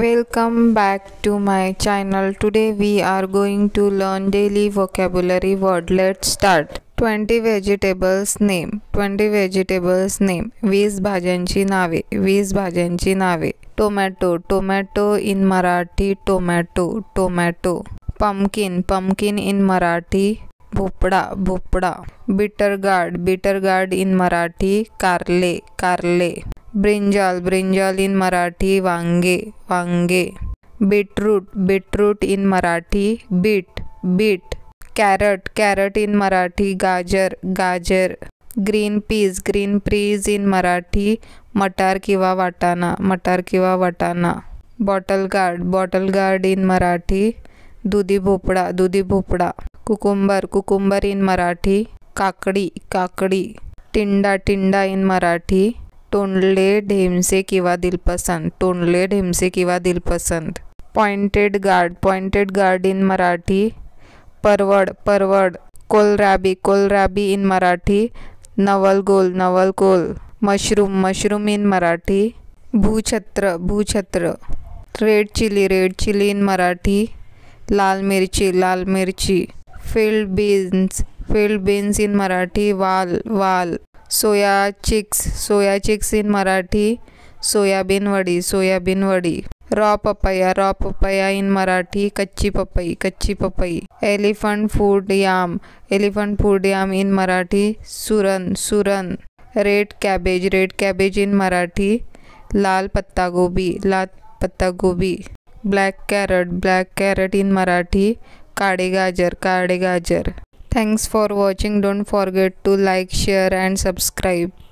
Welcome back to my channel. Today we are going to learn daily vocabulary word. Let's start. 20 vegetables name. 20 vegetables name. 20 भाज्यांची नावे. 20 भाज्यांची नावे. Tomato. Tomato in Marathi. Tomato. Tomato. Pumpkin. Pumpkin in Marathi. भोपळा. भोपळा. Bitter gourd. Bitter gourd in Marathi. कारले. कारले. Brinjal. Brinjal in Marathi. वांगे. वांगे. Beetroot. Beetroot in Marathi. Beet. Beet. Carrot. Carrot in Marathi. गाजर. गाजर. Green peas. Green peas in Marathi. मटार किंवा वाटाणा. मटार किंवा वाटाणा. Bottle gourd. Bottle gourd in Marathi. दुधी भोपळा. दुधी भोपळा. कुकुंबर. Cucumber in Marathi. काकडी. काकडी. टिंडा. टिंडा in मराठी. तोंडले ढेमसे किंवा दिलपसंत. तोंडले ढेमसे किंवा दिलपसंत. Pointed gourd. Pointed gourd in Marathi. परवड. परवड. कोलराबी. Kohlrabi in Marathi. नवलगोल. नवलगोल. मशरूम. Mushroom in Marathi. भूछत्र. भूछत्र. Red chilli. Red chilli in Marathi. लाल मिरची. लाल मिरची. Field beans. Field beans in Marathi. वाल. वाल. Soya chunks. Soya chunks in Marathi. Soybean वडी. सोयाबीन वडी. Raw papaya. Raw papaya in Marathi. कच्ची पपई. कच्ची पपई. Elephant foot yam. Elephant foot yam in Marathi. सुरण. सुरण. Red cabbage. Red cabbage in Marathi. लाल पत्ता गोबी. लाल पत्ता गोबी. Black carrot. Black carrot in Marathi. काळे गाजर. काळे गाजर. Thanks for watching. Don't forget to like, share and subscribe.